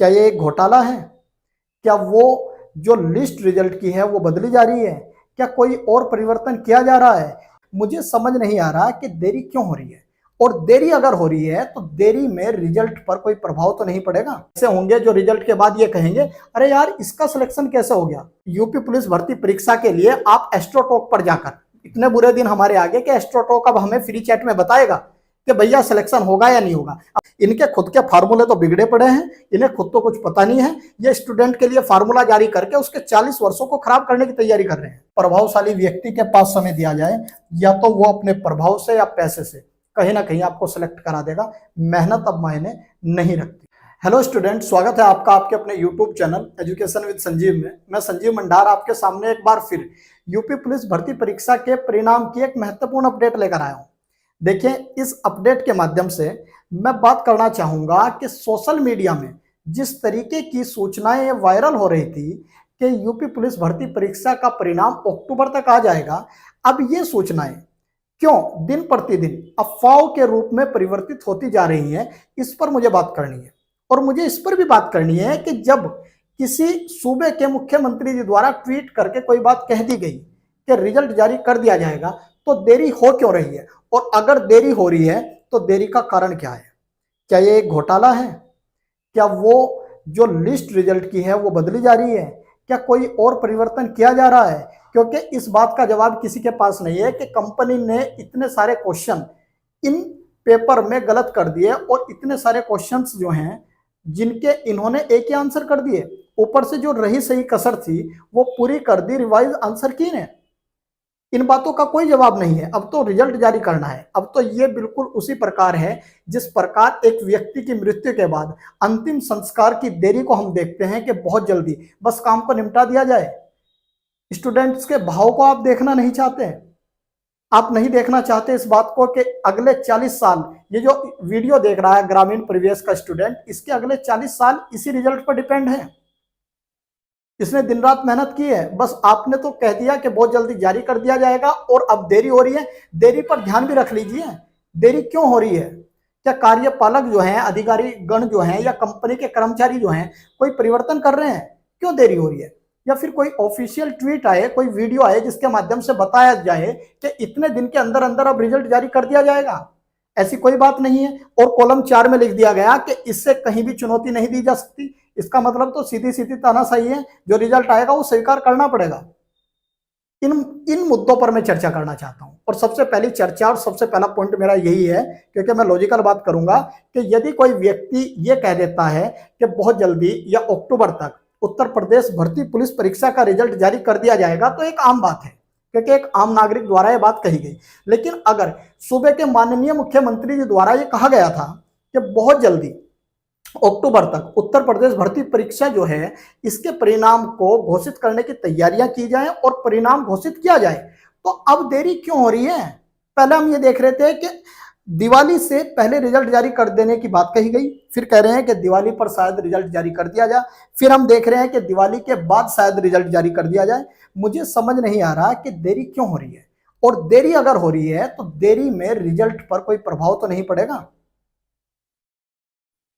क्या ये एक घोटाला है? क्या वो जो लिस्ट रिजल्ट की है वो बदली जा रही है? क्या कोई और परिवर्तन किया जा रहा है? मुझे समझ नहीं आ रहा कि देरी क्यों हो रही है। और देरी अगर हो रही है तो देरी में रिजल्ट पर कोई प्रभाव तो नहीं पड़ेगा। ऐसे होंगे जो रिजल्ट के बाद ये कहेंगे, अरे यार इसका सिलेक्शन कैसे हो गया। यूपी पुलिस भर्ती परीक्षा के लिए आप एस्ट्रोटॉक पर जाकर, इतने बुरे दिन हमारे आगे कि एस्ट्रोटॉक अब हमें फ्री चैट में बताएगा कि भैया सिलेक्शन होगा या नहीं होगा। इनके खुद के फार्मूले तो बिगड़े पड़े हैं, इन्हें खुद तो कुछ पता नहीं है। ये स्टूडेंट के लिए फार्मूला जारी करके उसके 40 वर्षों को खराब करने की तैयारी कर रहे हैं। प्रभावशाली व्यक्ति के पास समय दिया जाए, या तो वो अपने प्रभाव से या पैसे से कहीं ना कहीं आपको सिलेक्ट करा देगा। मेहनत अब मायने नहीं रखती। हेलो स्टूडेंट, स्वागत है आपका आपके अपने YouTube channel education with Sanjeev में। मैं संजीव मंडार आपके सामने एक बार फिर यूपी पुलिस भर्ती परीक्षा के परिणाम की एक महत्वपूर्ण अपडेट लेकर आया हूं। देखिए, इस अपडेट के माध्यम से मैं बात करना चाहूंगा कि सोशल मीडिया में जिस तरीके की सूचनाएं वायरल हो रही थी कि यूपी पुलिस भर्ती परीक्षा का परिणाम अक्टूबर तक आ जाएगा, अब ये सूचनाएं क्यों दिन प्रतिदिन अफवाहों के रूप में परिवर्तित होती जा रही हैं, इस पर मुझे बात करनी है। और मुझे इस पर भी बात करनी है कि जब किसी सूबे के मुख्यमंत्री जी द्वारा ट्वीट करके कोई बात कह दी गई कि रिजल्ट जारी कर दिया जाएगा, तो देरी हो क्यों रही है, और अगर देरी हो रही है तो देरी का कारण क्या है। क्या ये एक घोटाला है? क्या वो जो लिस्ट रिजल्ट की है वो बदली जा रही है? क्या कोई और परिवर्तन किया जा रहा है? क्योंकि इस बात का जवाब किसी के पास नहीं है कि कंपनी ने इतने सारे क्वेश्चन इन पेपर में गलत कर दिए, और इतने सारे क्वेश्चंस जो हैं जिनके इन्होंने एक ही आंसर कर दिए, ऊपर से जो रही सही कसर थी वो पूरी कर दी रिवाइज आंसर की ने। इन बातों का कोई जवाब नहीं है। अब तो रिजल्ट जारी करना है। अब तो ये बिल्कुल उसी प्रकार है जिस प्रकार एक व्यक्ति की मृत्यु के बाद अंतिम संस्कार की देरी को हम देखते हैं कि बहुत जल्दी बस काम को निपटा दिया जाए। स्टूडेंट्स के भाव को आप देखना नहीं चाहते। आप नहीं देखना चाहते इस बात को कि अगले 40 साल, ये जो वीडियो देख रहा है ग्रामीण परिवेश का स्टूडेंट, इसके अगले 40 साल इसी रिजल्ट पर डिपेंड है। इसने दिन रात मेहनत की है, बस आपने तो कह दिया कि बहुत जल्दी जारी कर दिया जाएगा और अब देरी हो रही है। देरी पर ध्यान भी रख लीजिए, देरी क्यों हो रही है। क्या कार्यपालक जो हैं, अधिकारी गण जो हैं, या कंपनी के कर्मचारी जो हैं कोई परिवर्तन कर रहे हैं? क्यों देरी हो रही है? या फिर कोई ऑफिशियल ट्वीट आए, कोई वीडियो आए जिसके माध्यम से बताया जाए कि इतने दिन के अंदर अंदर अब रिजल्ट जारी कर दिया जाएगा? ऐसी कोई बात नहीं है। और कॉलम 4 में लिख दिया गया कि इससे कहीं भी चुनौती नहीं दी जा सकती। इसका मतलब तो सीधी सीधी तानाशाही है, जो रिजल्ट आएगा वो स्वीकार करना पड़ेगा। इन इन मुद्दों पर मैं चर्चा करना चाहता हूं, और सबसे पहली चर्चा और सबसे पहला पॉइंट मेरा यही है, क्योंकि मैं लॉजिकल बात करूंगा कि यदि कोई व्यक्ति ये कह देता है कि बहुत जल्दी या अक्टूबर तक उत्तर प्रदेश भर्ती पुलिस परीक्षा का रिजल्ट जारी कर दिया जाएगा, तो एक आम बात है, क्योंकि एक आम नागरिक द्वारा यह बात कही गई। लेकिन अगर सूबे के माननीय मुख्यमंत्री जी द्वारा यह कहा गया था कि बहुत जल्दी अक्टूबर तक उत्तर प्रदेश भर्ती परीक्षा जो है इसके परिणाम को घोषित करने की तैयारियां की जाएं और परिणाम घोषित किया जाए, तो अब देरी क्यों हो रही है। पहले हम ये देख रहे थे कि दिवाली से पहले रिजल्ट जारी कर देने की बात कही गई, फिर कह रहे हैं कि दिवाली पर शायद रिजल्ट जारी कर दिया जाए, फिर हम देख रहे हैं कि दिवाली के बाद शायद रिजल्ट जारी कर दिया जाए। मुझे समझ नहीं आ रहा कि देरी क्यों हो रही है, और देरी अगर हो रही है तो देरी में रिजल्ट पर कोई प्रभाव तो नहीं पड़ेगा।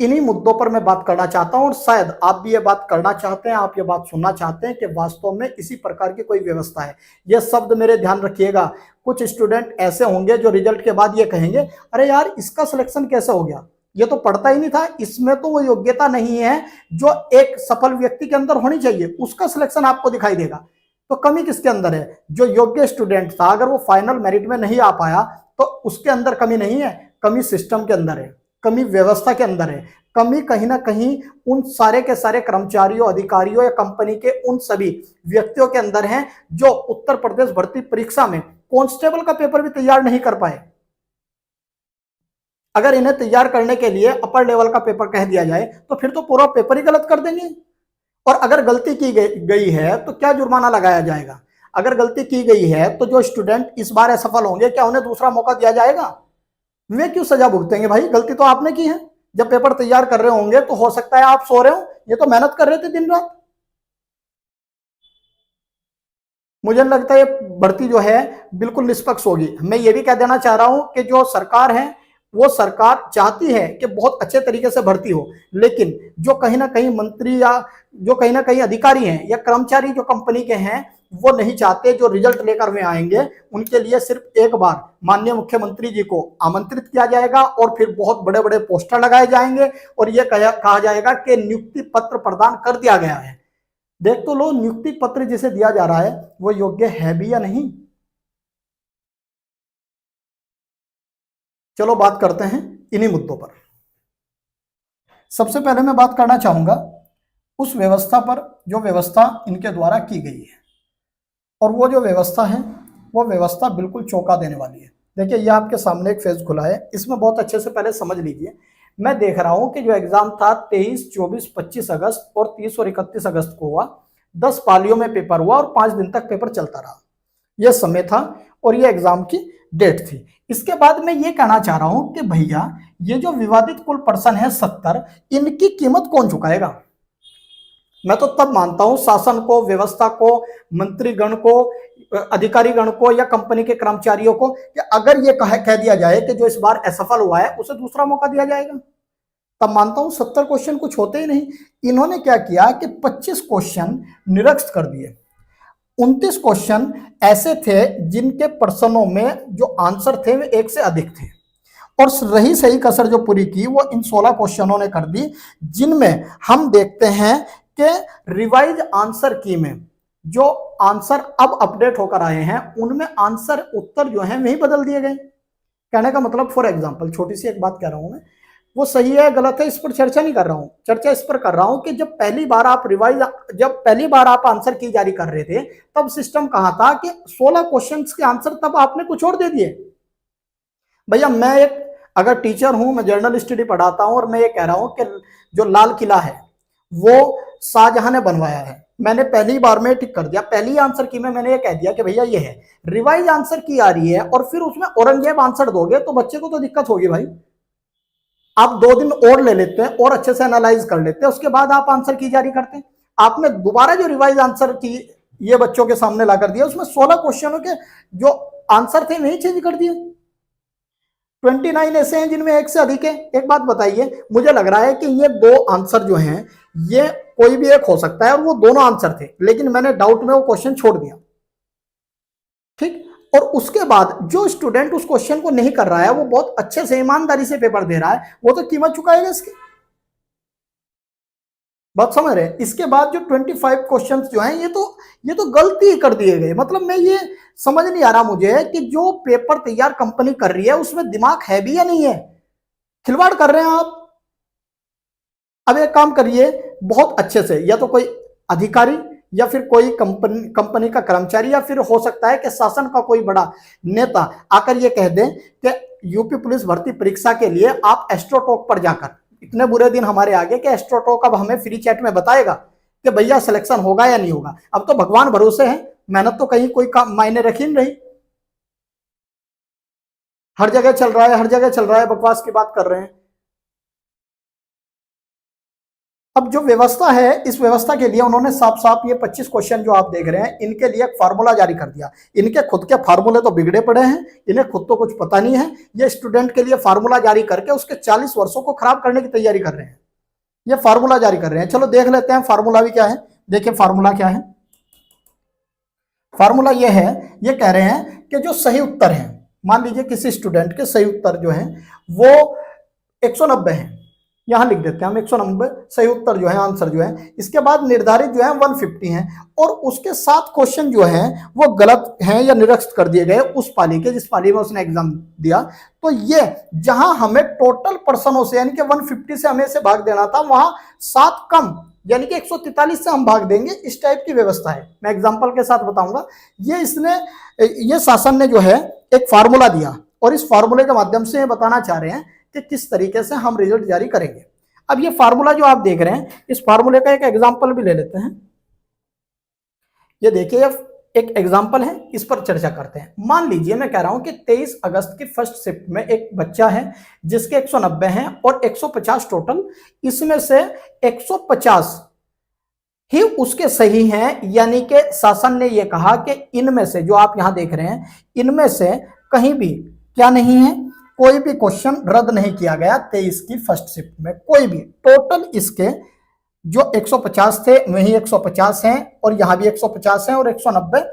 इन्हीं मुद्दों पर मैं बात करना चाहता हूं, और शायद आप भी ये बात करना चाहते हैं, आप ये बात सुनना चाहते हैं कि वास्तव में इसी प्रकार की कोई व्यवस्था है। ये शब्द मेरे ध्यान रखिएगा। कुछ स्टूडेंट ऐसे होंगे जो रिजल्ट के बाद ये कहेंगे, अरे यार इसका सिलेक्शन कैसे हो गया, ये तो पढ़ता ही नहीं था, इसमें तो वो योग्यता नहीं है जो एक सफल व्यक्ति के अंदर होनी चाहिए, उसका सिलेक्शन आपको दिखाई देगा। तो कमी किसके अंदर है? जो योग्य स्टूडेंट था, अगर वो फाइनल मेरिट में नहीं आ पाया तो उसके अंदर कमी नहीं है, कमी सिस्टम के अंदर है, कमी व्यवस्था के अंदर है, कमी कहीं ना कहीं उन सारे के सारे कर्मचारियों, अधिकारियों या कंपनी के उन सभी व्यक्तियों के अंदर है जो उत्तर प्रदेश भर्ती परीक्षा में कांस्टेबल का पेपर भी तैयार नहीं कर पाए। अगर इन्हें तैयार करने के लिए अपर लेवल का पेपर कह दिया जाए तो फिर तो पूरा पेपर ही गलत कर देंगे। और अगर गलती की गई है तो क्या जुर्माना लगाया जाएगा? अगर गलती की गई है तो जो स्टूडेंट इस बार असफल होंगे, क्या उन्हें दूसरा मौका दिया जाएगा? वे क्यों सजा भुगतेंगे? भाई गलती तो आपने की है। जब पेपर तैयार कर रहे होंगे तो हो सकता है आप सो रहे हो, ये तो मेहनत कर रहे थे दिन रात। मुझे नहीं लगता ये भर्ती जो है बिल्कुल निष्पक्ष होगी। मैं ये भी कह देना चाह रहा हूं कि जो सरकार है वो सरकार चाहती है कि बहुत अच्छे तरीके से भर्ती हो, लेकिन जो कहीं ना कहीं मंत्री या जो कहीं ना कहीं अधिकारी हैं या कर्मचारी जो कंपनी के हैं, वो नहीं चाहते जो रिजल्ट लेकर वे आएंगे उनके लिए सिर्फ एक बार माननीय मुख्यमंत्री जी को आमंत्रित किया जाएगा और फिर बहुत बड़े बड़े पोस्टर लगाए जाएंगे और यह कहा जाएगा कि नियुक्ति पत्र प्रदान कर दिया गया है। देख तो लो, नियुक्ति पत्र जिसे दिया जा रहा है वो योग्य है भी या नहीं। चलो बात करते हैं इन्हीं मुद्दों पर। सबसे पहले मैं बात करना चाहूंगा उस व्यवस्था पर जो व्यवस्था इनके द्वारा की गई है, और वो जो व्यवस्था है वो व्यवस्था बिल्कुल चौंका देने वाली है। देखिए, ये आपके सामने एक फेज खुला है, इसमें बहुत अच्छे से पहले समझ लीजिए। मैं देख रहा हूं कि जो एग्जाम था 23, 24, 25 अगस्त और 30 और 31 अगस्त को हुआ। 10 पालियों में पेपर हुआ और 5 दिन तक पेपर चलता रहा। यह समय था और यह एग्जाम की डेट थी। इसके बाद मैं ये कहना चाह रहा हूं कि भैया ये जो विवादित कुल पर्सन है 70, इनकी कीमत कौन चुकाएगा? मैं तो तब मानता हूं शासन को, व्यवस्था को, मंत्रीगण को, अधिकारीगण को या कंपनी के कर्मचारियों को, कि अगर ये कह दिया जाए कि जो इस बार असफल हुआ है उसे दूसरा मौका दिया जाएगा, तब मानता हूं 70 क्वेश्चन कुछ होते ही नहीं। इन्होंने क्या किया कि 25 क्वेश्चन निरस्त कर दिए। 29 क्वेश्चन ऐसे थे जिनके प्रश्नों में जो आंसर थे वे एक से अधिक थे, और रही सही कसर जो पूरी की वो इन 16 क्वेश्चनों ने कर दी, जिनमें हम देखते हैं कि रिवाइज आंसर की में जो आंसर अब अपडेट होकर आए हैं उनमें आंसर उत्तर जो हैं वही बदल दिए गए। कहने का मतलब, फॉर एग्जांपल, छोटी सी एक बात कह रहा हूं मैं, वो सही है गलत है इस पर चर्चा नहीं कर रहा हूं, चर्चा इस पर कर रहा हूं कि जब पहली बार आप आंसर की जारी कर रहे थे तब सिस्टम कहा था कि 16 क्वेश्चंस के आंसर, तब आपने कुछ और दे दिए। भैया मैं एक अगर टीचर हूं, मैं जर्नल स्टडी पढ़ाता हूं और मैं ये कह रहा हूं कि जो लाल किला है वो शाहजहां ने बनवाया है, मैंने पहली बार में टिक कर दिया, पहली आंसर की में मैंने ये कह दिया कि भैया ये है। रिवाइज आंसर की आ रही है और फिर उसमें औरंगजेब आंसर दोगे तो बच्चे को तो दिक्कत होगी भाई। आप 2 दिन और ले लेते हैं और अच्छे से एनालाइज कर लेते हैं, उसके बाद आप आंसर की जारी करते हैं। आपने दोबारा जो रिवाइज आंसर की ये बच्चों के सामने ला कर दिया, उसमें 16 क्वेश्चनों के जो आंसर थे वही चेंज कर दिए। 29 ऐसे हैं जिनमें एक से अधिक है। एक बात बताइए, मुझे लग रहा है कि ये 2 आंसर जो हैं ये कोई भी एक हो सकता है और वो दोनों आंसर थे, लेकिन मैंने डाउट में वो क्वेश्चन छोड़ दिया, ठीक। और उसके बाद जो स्टूडेंट उस क्वेश्चन को नहीं कर रहा है, वो बहुत अच्छे से ईमानदारी से पेपर दे रहा है, वो तो कीमत चुकाएगा इसकी। बात समझ रहे हैं? इसके बाद जो 25 क्वेश्चंस जो हैं ये तो गलती कर दिए गए। मतलब मैं ये समझ नहीं आ रहा मुझे कि जो पेपर तैयार कंपनी कर रही है उसमें दिमाग है भी या नहीं है, खिलवाड़ कर रहे हैं आप। अब एक काम करिए, बहुत अच्छे से, या तो कोई अधिकारी या फिर कोई कंपनी का कर्मचारी या फिर हो सकता है कि शासन का कोई बड़ा नेता आकर ये कह दे कि यूपी पुलिस भर्ती परीक्षा के लिए आप एस्ट्रोटॉक पर जाकर, इतने बुरे दिन हमारे आगे कि एस्ट्रोटॉक अब हमें फ्री चैट में बताएगा कि भैया सिलेक्शन होगा या नहीं होगा। अब तो भगवान भरोसे है, मेहनत तो कहीं कोई काम मायने रखी नहीं रही, हर जगह चल रहा है, हर जगह चल रहा है, बकवास की बात कर रहे हैं। अब जो व्यवस्था है, इस व्यवस्था के लिए उन्होंने साफ साफ ये 25 क्वेश्चन जो आप देख रहे हैं इनके लिए एक फार्मूला जारी कर दिया। इनके खुद के फार्मूले तो बिगड़े पड़े हैं, इन्हें खुद तो कुछ पता नहीं है। ये स्टूडेंट के लिए फार्मूला जारी करके उसके 40 वर्षों को खराब करने की तैयारी कर रहे हैं, ये फार्मूला जारी कर रहे हैं। चलो देख लेते हैं फार्मूला भी क्या है। देखिए फार्मूला क्या है। फार्मूला ये है, ये कह रहे हैं कि जो सही उत्तर है, मान लीजिए किसी स्टूडेंट के सही उत्तर जो है वो 190 है, यहां लिख देते हैं हम 190 सही उत्तर जो है, आंसर जो है। इसके बाद निर्धारित जो है 150 है और उसके 7 क्वेश्चन जो है वो गलत हैं या निरस्त कर दिए गए उस पाली के जिस पाली में उसने एग्जाम दिया। तो ये जहां हमें टोटल पर्सनों से यानी कि 150 से हमें से भाग देना था, वहां 7 कम यानी कि 143 से हम भाग देंगे। इस टाइप की व्यवस्था है, मैं एग्जाम्पल के साथ बताऊंगा। ये शासन ने जो है एक फार्मूला दिया और इस फार्मूले के माध्यम से बताना चाह रहे हैं कि किस तरीके से हम रिजल्ट जारी करेंगे। अब ये फार्मूला जो आप देख रहे हैं, इस फार्मूले का एक एग्जांपल भी ले लेते हैं। ये देखिए एक एग्जांपल है, इस पर चर्चा करते हैं। मान लीजिए मैं कह रहा हूं कि 23 अगस्त की फर्स्ट शिफ्ट में एक बच्चा है जिसके 190 हैं और 150 टोटल, इसमें से 150 ही उसके सही हैं, यानी कि शासन ने यह कहा कि इनमें से जो आप यहां देख रहे हैं इनमें से कहीं भी क्या नहीं है, कोई भी क्वेश्चन रद्द नहीं किया गया 23 की फर्स्ट शिफ्ट में, कोई भी। टोटल इसके जो 150 थे वही 150 हैं, और यहां भी 150 हैं, और 190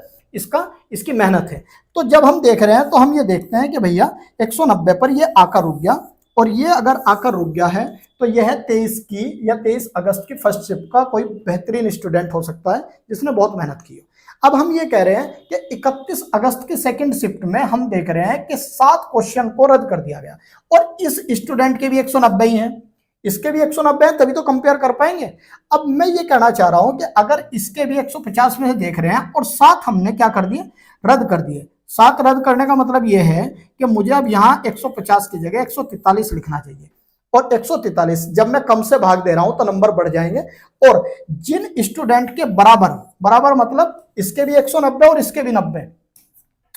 इसकी मेहनत है। तो जब हम देख रहे हैं तो हम ये देखते हैं कि भैया 190 पर ये आकर रुक गया, और ये अगर आकर रुक गया है तो यह है 23 की या 23 अगस्त की फर्स्ट शिफ्ट का कोई बेहतरीन स्टूडेंट हो सकता है जिसने बहुत मेहनत की। अब हम ये कह रहे हैं कि 31 अगस्त की सेकंड शिफ्ट में हम देख रहे हैं कि 7 क्वेश्चन को रद्द कर दिया गया, और इस स्टूडेंट के भी 190 ही हैं, इसके भी 190 हैं, तभी तो कंपेयर कर पाएंगे। अब मैं ये कहना चाह रहा हूं कि अगर इसके भी 150 में से देख रहे हैं और 7 हमने क्या कर दिए, रद्द कर दिए। 7 रद्द करने का मतलब ये है कि मुझे अब यहाँ 150 की जगह 143 लिखना चाहिए, और 143 जब मैं कम से भाग दे रहा हूं तो नंबर बढ़ जाएंगे। और जिन स्टूडेंट के बराबर मतलब इसके भी 190 और इसके भी 90,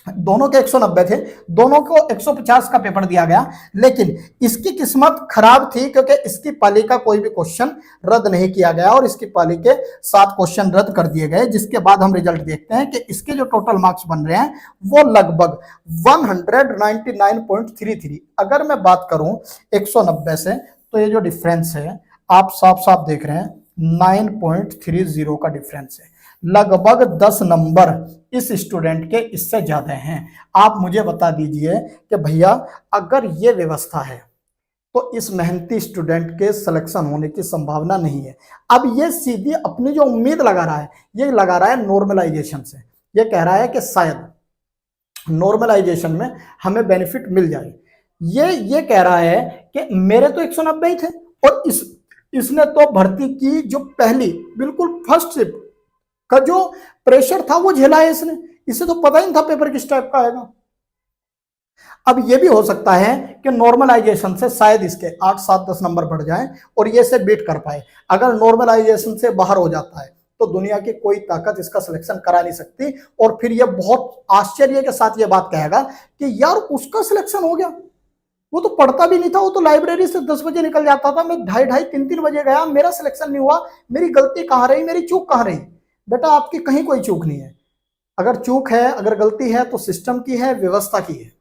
दोनों के 190 थे, दोनों को 150 का पेपर दिया गया, लेकिन इसकी किस्मत खराब थी क्योंकि इसकी पाली का कोई भी क्वेश्चन रद्द नहीं किया गया, और इसकी पाली के 7 क्वेश्चन रद्द कर दिए गए। जिसके बाद हम रिजल्ट देखते हैं कि इसके जो टोटल मार्क्स बन रहे हैं वो लगभग 199.33। अगर मैं बात करूं 190 से, तो ये जो डिफरेंस है आप साफ साफ देख रहे हैं 9.30 का डिफरेंस है। लगभग 10 नंबर इस स्टूडेंट के इससे ज्यादा हैं। आप मुझे बता दीजिए कि भैया अगर ये व्यवस्था है तो इस मेहनती स्टूडेंट के सिलेक्शन होने की संभावना नहीं है। अब ये सीधी अपनी जो उम्मीद लगा रहा है, ये लगा रहा है नॉर्मलाइजेशन से। ये कह रहा है कि शायद नॉर्मलाइजेशन में हमें बेनिफिट मिल जाए। ये कह रहा है कि मेरे तो 190 ही थे, और इसने तो भर्ती की जो पहली बिल्कुल फर्स्ट शिफ्ट का जो प्रेशर था वो झेला है इसने। इसे तो पता ही नहीं था पेपर किस टाइप का आएगा। अब ये भी हो सकता है कि नॉर्मलाइजेशन से शायद इसके 8, 7, 10 नंबर बढ़ जाएं और ये इसे बीट कर पाए। अगर नॉर्मलाइजेशन से बाहर हो जाता है तो दुनिया की कोई ताकत इसका सिलेक्शन करा नहीं सकती, और फिर ये बहुत आश्चर्य के साथ ये बात कहेगा कि यार उसका सिलेक्शन हो गया, वो तो पढ़ता भी नहीं था, वो तो लाइब्रेरी से 10 बजे निकल जाता था, मैं 2:30, 3 बजे गया, मेरा सिलेक्शन नहीं हुआ, मेरी गलती कहाँ रही, मेरी चूक कहाँ रही। बेटा आपकी कहीं कोई चूक नहीं है। अगर चूक है, अगर गलती है तो सिस्टम की है, व्यवस्था की है।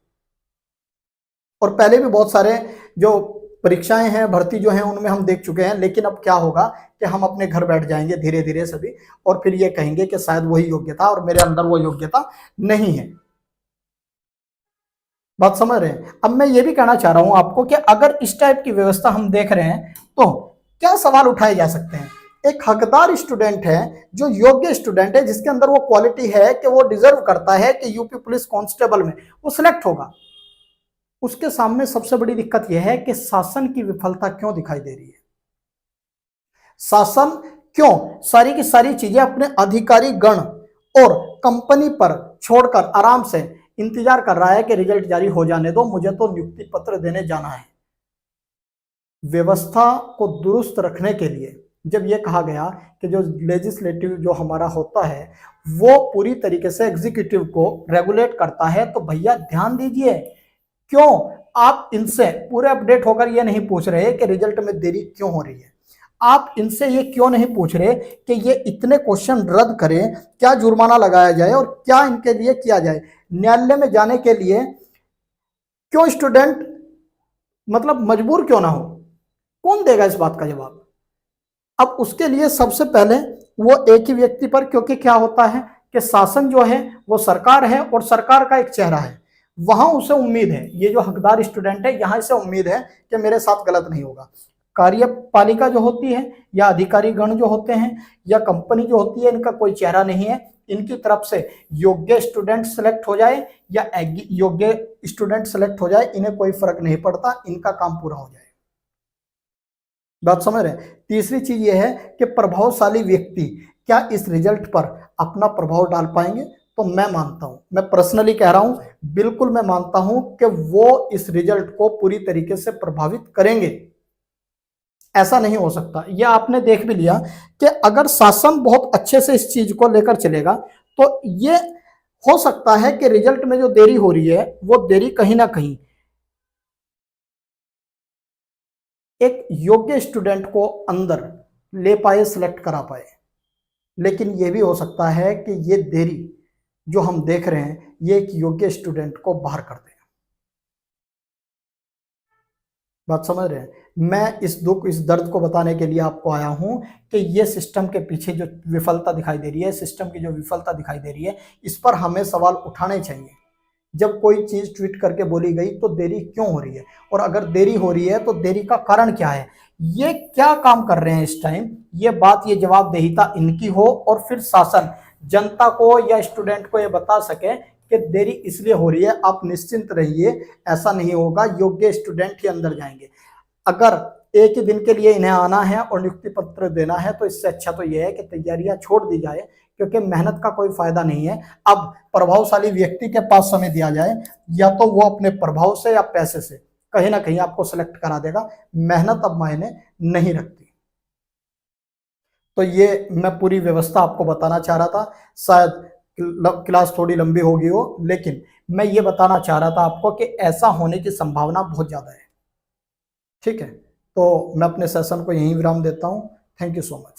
और पहले भी बहुत सारे जो परीक्षाएं हैं, भर्ती जो हैं, उनमें हम देख चुके हैं। लेकिन अब क्या होगा कि हम अपने घर बैठ जाएंगे धीरे धीरे सभी, और फिर ये कहेंगे कि शायद वही योग्यता और मेरे अंदर वो योग्यता नहीं है। बात समझ रहे हैं। अब मैं ये भी कहना चाह रहा हूं आपको कि अगर इस टाइप की व्यवस्था हम देख रहे हैं तो क्या सवाल उठाए जा सकते हैं। एक हकदार स्टूडेंट है, जो योग्य स्टूडेंट है, जिसके अंदर वो क्वालिटी है कि वो डिजर्व करता है कि यूपी पुलिस कांस्टेबल में वो सिलेक्ट होगा, उसके सामने सबसे बड़ी दिक्कत यह है कि शासन की विफलता क्यों दिखाई दे रही है। शासन क्यों सारी की सारी चीजें अपने अधिकारी गण और कंपनी पर छोड़कर आराम से इंतजार कर रहा है कि रिजल्ट जारी हो जाने दो, मुझे तो नियुक्ति पत्र देने जाना है। व्यवस्था को दुरुस्त रखने के लिए जब यह कहा गया कि जो लेजिस्लेटिव जो हमारा होता है वो पूरी तरीके से एग्जीक्यूटिव को रेगुलेट करता है, तो भैया ध्यान दीजिए, क्यों आप इनसे पूरे अपडेट होकर ये नहीं पूछ रहे कि रिजल्ट में देरी क्यों हो रही है। आप इनसे ये क्यों नहीं पूछ रहे कि ये इतने क्वेश्चन रद्द करें, क्या जुर्माना लगाया जाए और क्या इनके लिए किया जाए। न्यायालय में जाने के लिए क्यों स्टूडेंट मतलब मजबूर क्यों ना हो, कौन देगा इस बात का जवाब। अब उसके लिए सबसे पहले वो एक ही व्यक्ति पर, क्योंकि क्या होता है कि शासन जो है वो सरकार है और सरकार का एक चेहरा है, वहां उसे उम्मीद है, ये जो हकदार स्टूडेंट है यहां से उम्मीद है कि मेरे साथ गलत नहीं होगा। कार्यपालिका जो होती है या अधिकारी गण जो होते हैं या कंपनी जो होती है, इनका कोई चेहरा नहीं है। इनकी तरफ से योग्य स्टूडेंट सेलेक्ट हो जाए या योग्य स्टूडेंट सेलेक्ट हो जाए, इन्हें कोई फर्क नहीं पड़ता, इनका काम पूरा हो जाए। बात समझ रहे हैं। तीसरी चीज यह है कि प्रभावशाली व्यक्ति क्या इस रिजल्ट पर अपना प्रभाव डाल पाएंगे। तो मैं मानता हूं, मैं पर्सनली कह रहा हूं, बिल्कुल मैं मानता हूं कि वो इस रिजल्ट को पूरी तरीके से प्रभावित करेंगे। ऐसा नहीं हो सकता, ये आपने देख भी लिया कि अगर शासन बहुत अच्छे से इस चीज को लेकर चलेगा तो ये हो सकता है कि रिजल्ट में जो देरी हो रही है वो देरी कहीं ना कहीं एक योग्य स्टूडेंट को अंदर ले पाए, सिलेक्ट करा पाए। लेकिन यह भी हो सकता है कि ये देरी जो हम देख रहे हैं ये एक योग्य स्टूडेंट को बाहर कर दे। बात समझ रहे हैं? मैं इस दुख, इस दर्द को बताने के लिए आपको आया हूं कि ये सिस्टम के पीछे जो विफलता दिखाई दे रही है, सिस्टम की जो विफलता दिखाई दे रही है, इस पर हमें सवाल उठाने चाहिए। जब कोई चीज ट्वीट करके बोली गई तो देरी क्यों हो रही है, और अगर देरी हो रही है तो देरी का कारण क्या है, ये क्या काम कर रहे हैं इस टाइम, ये बात, ये जवाबदेहिता इनकी हो, और फिर शासन जनता को या स्टूडेंट को ये बता सके कि देरी इसलिए हो रही है, आप निश्चिंत रहिए, ऐसा नहीं होगा, योग्य स्टूडेंट ही अंदर जाएंगे। अगर एक ही दिन के लिए इन्हें आना है और नियुक्ति पत्र देना है तो इससे अच्छा तो यह है कि तैयारियां छोड़ दी जाए, क्योंकि मेहनत का कोई फायदा नहीं है। अब प्रभावशाली व्यक्ति के पास समय दिया जाए, या तो वो अपने प्रभाव से या पैसे से कहीं ना कहीं आपको सेलेक्ट करा देगा, मेहनत अब मायने नहीं रखती। तो ये मैं पूरी व्यवस्था आपको बताना चाह रहा था। शायद क्लास थोड़ी लंबी होगी हो, लेकिन मैं ये बताना चाह रहा था आपको कि ऐसा होने की संभावना बहुत ज्यादा है। ठीक है, तो मैं अपने सेशन को यहीं विराम देता हूं। Thank you so much.